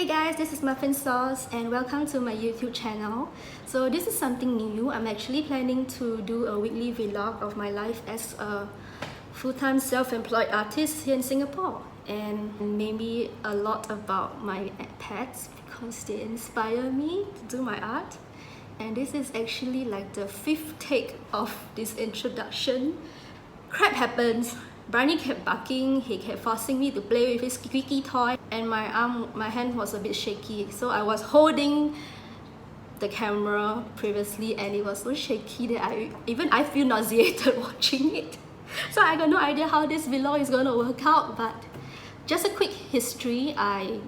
Hey guys, this is Muffinsaurs and welcome to my YouTube channel. So this is something new. I'm actually planning to do a weekly vlog of my life as a full-time self-employed artist here in Singapore, and maybe a lot about my pets because they inspire me to do my art. And this is actually like the 5th take of this introduction. Crap happens. Barney kept barking, he kept forcing me to play with his squeaky toy, and my hand was a bit shaky. So I was holding the camera previously and it was so shaky that I feel nauseated watching it. So I got no idea how this vlog is gonna work out, but just a quick history. I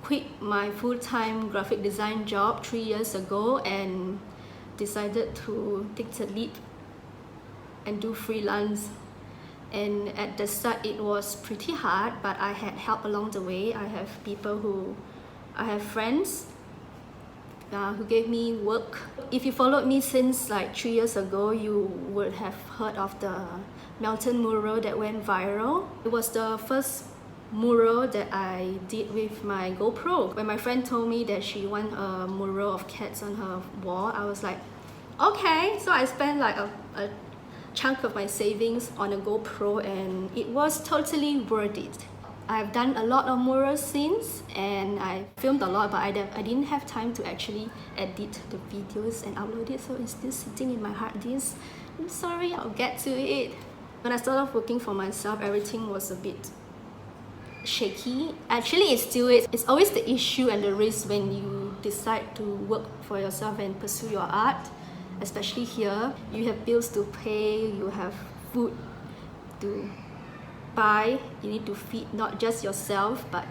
quit my full-time graphic design job 3 years ago and decided to take the leap and do freelance. And at the start it was pretty hard, but I had help along the way. I have friends who gave me work. If you followed me since like 3 years ago, you would have heard of the mountain mural that went viral. It was the first mural that I did with my GoPro. When my friend told me that she wanted a mural of cats on her wall, I was like, okay. So I spent like a chunk of my savings on a GoPro and it was totally worth it. I've done a lot of murals since and I filmed a lot, but I didn't have time to actually edit the videos and upload it, so it's still sitting in my hard disk. I'm sorry, I'll get to it. When I started off working for myself, everything was a bit shaky. Actually, it still is. It's always the issue and the risk when you decide to work for yourself and pursue your art. Especially here, you have bills to pay, you have food to buy, you need to feed not just yourself, but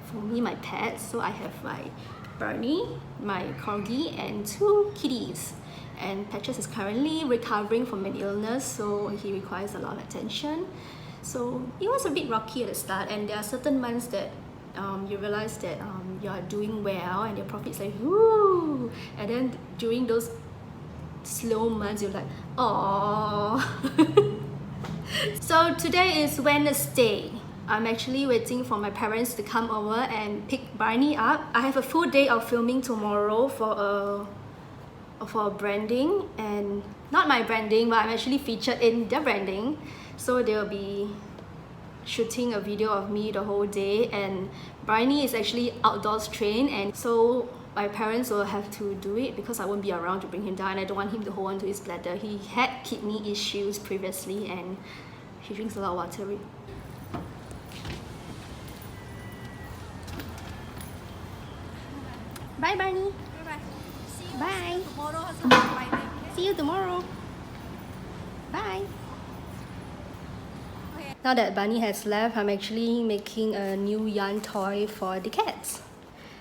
for me, my pets. So I have my Barney, my corgi, and 2 kitties. And Patches is currently recovering from an illness, so he requires a lot of attention. So it was a bit rocky at the start, and there are certain months that you realize that you are doing well and your profits like woo, and then during those slow months you're like, oh. So today is Wednesday. I'm actually waiting for my parents to come over and pick Barney up. I have a full day of filming tomorrow for a branding, and not my branding, but I'm actually featured in their branding. So they'll be shooting a video of me the whole day, and Barney is actually outdoors trained, and so my parents will have to do it because I won't be around to bring him down. I don't want him to hold on to his bladder. He had kidney issues previously and he drinks a lot of water. Bye, Barney. Bye. See you tomorrow. Bye. Now that Barney has left, I'm actually making a new yarn toy for the cats.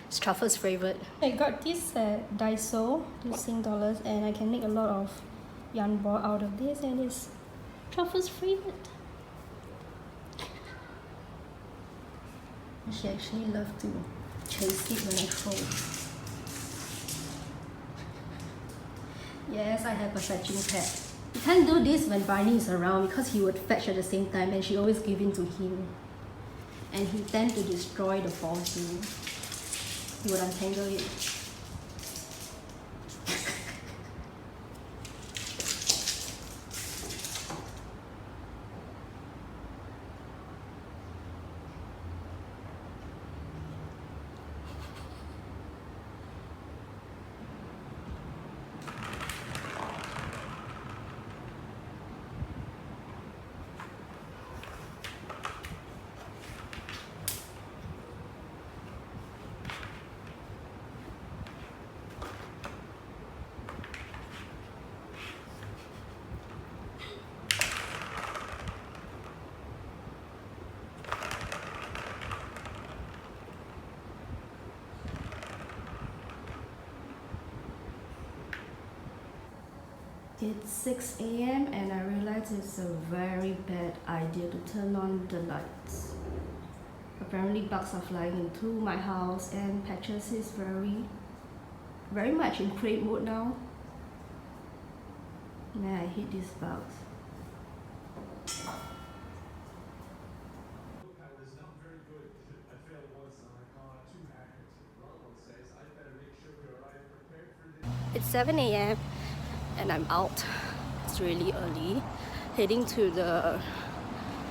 It's Truffle's favorite. I got this at Daiso, this $6, and I can make a lot of yarn ball out of this, and it's Truffle's favorite. She actually loves to chase it when I fold. Yes, I have a fetching pet. You can't do this when Barney is around because he would fetch at the same time and she always give in to him. And he tends to destroy the ball too. He would untangle it. It's 6 AM and I realize it's a very bad idea to turn on the lights. Apparently bugs are flying into my house and Patches is very much in crate mode now. Man, I hate these bugs. It's not very good. I failed once and I caught 2 hackers. It's 7 a.m. and I'm out. It's really early. Heading to the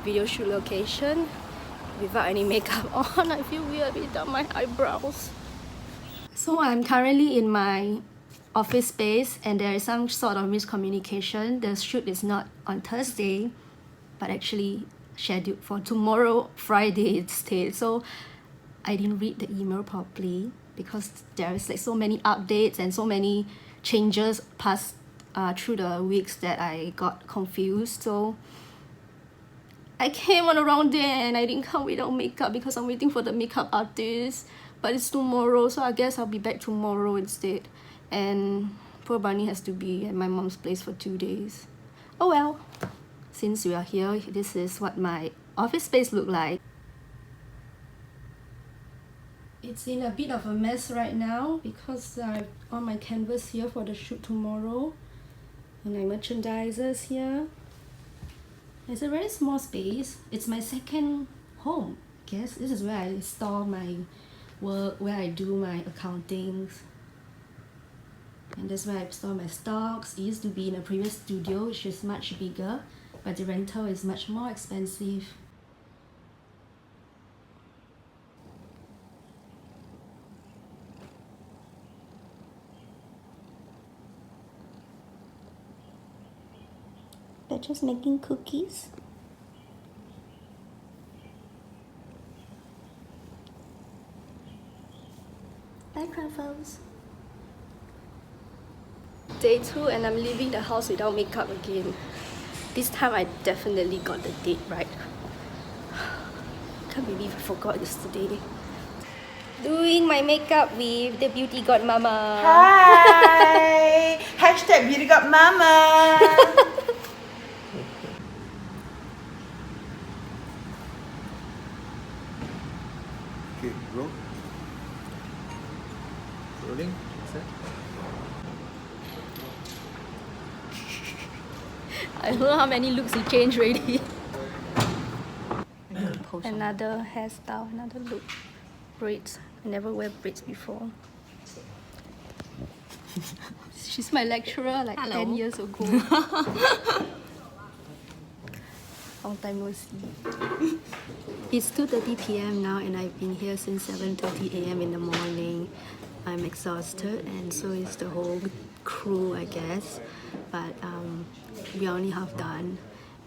video shoot location without any makeup on. I feel weird without my eyebrows. So I'm currently in my office space and there is some sort of miscommunication. The shoot is not on Thursday, but actually scheduled for tomorrow, Friday instead. So I didn't read the email properly because there is like so many updates and so many changes passed through the weeks that I got confused. So I came on the wrong day and I didn't come without makeup because I'm waiting for the makeup artist. But it's tomorrow, so I guess I'll be back tomorrow instead. And poor Barney has to be at my mom's place for 2 days. Oh well, since we are here, this is what my office space look like. It's in a bit of a mess right now because I've on my canvas here for the shoot tomorrow. And my merchandisers here. It's a very small space. It's my second home. I guess this is where I store my work, where I do my accountings. And that's where I store my stocks. It used to be in a previous studio, which is much bigger, but the rental is much more expensive. They're just making cookies. Bye, Truffles. Day 2 and I'm leaving the house without makeup again. This time I definitely got the date right. Can't believe I forgot yesterday. Doing my makeup with the beauty godmama. Hi! Hashtag beauty godmama. Okay, roll. Rolling. Set. I don't know how many looks he changed already. Another hairstyle, another look. Braids. I never wear braids before. She's my lecturer like 10 years ago. Long time no see. It's 2:30 p.m. now and I've been here since 7:30 a.m. in the morning. I'm exhausted and so is the whole crew, I guess. But we're only half done.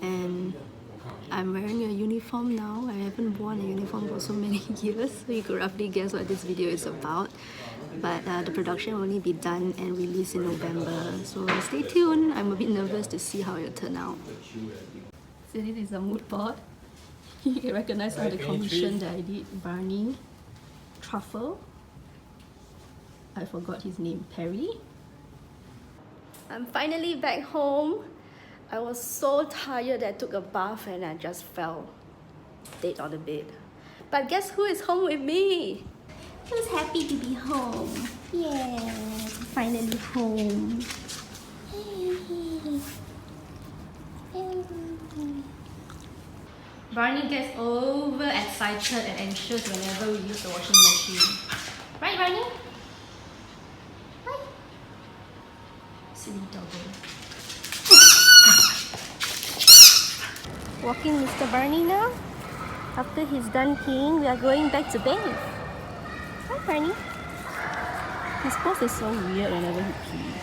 And I'm wearing a uniform now. I haven't worn a uniform for so many years, so you could roughly guess what this video is about. But the production will only be done and released in November, so stay tuned. I'm a bit nervous to see how it will turn out. So this is a mood board. You can recognize all the commission that I did. Barney, Truffle, I forgot his name, Perry. I'm finally back home. I was so tired that I took a bath and I just fell dead on the bed. But guess who is home with me? Who's happy to be home? Yeah, finally home. Barney gets overexcited and anxious whenever we use the washing machine. Right, Barney? Right? Silly doggo. Walking Mr. Barney now. After he's done peeing, we are going back to bed. Hi, Barney. His pose is so weird whenever he pees.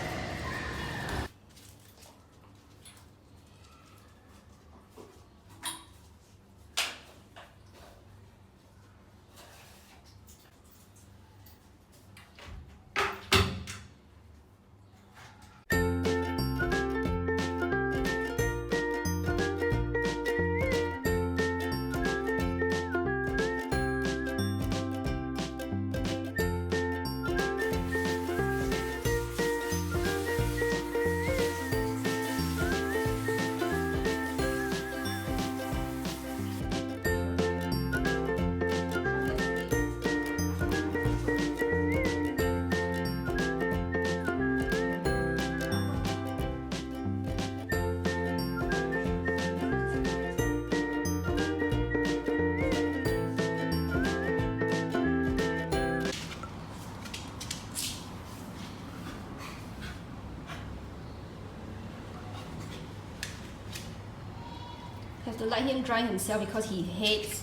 have to let him dry himself because he hates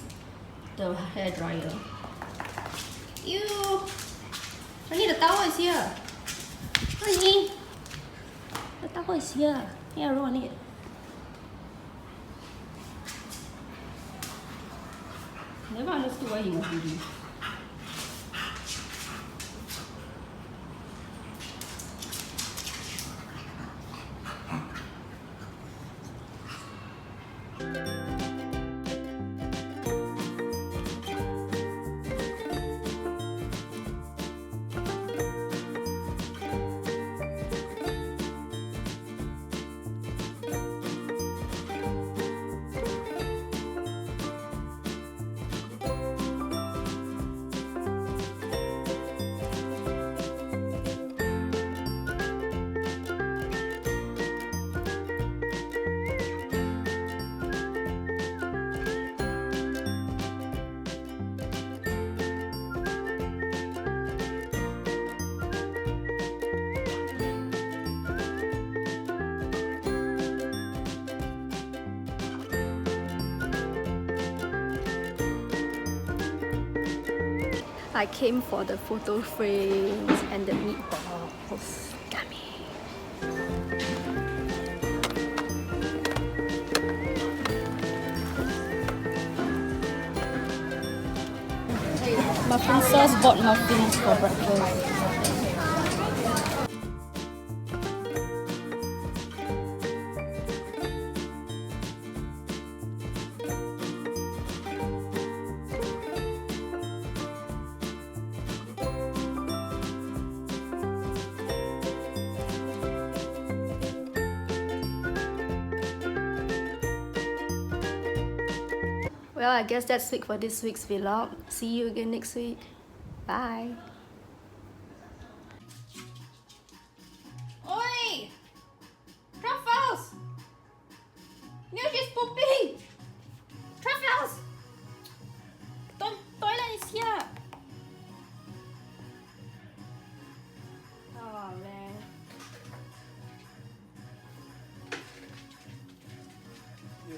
the hair dryer. Ew! Honey, the towel is here. Honey, the towel is here. Yeah, roll on it. Never understood why he must do this. I came for the photo frames and the meatballs. Yummy. Muffinsaurs bought muffins for breakfast. Well, I guess that's it for this week's vlog. See you again next week. Bye.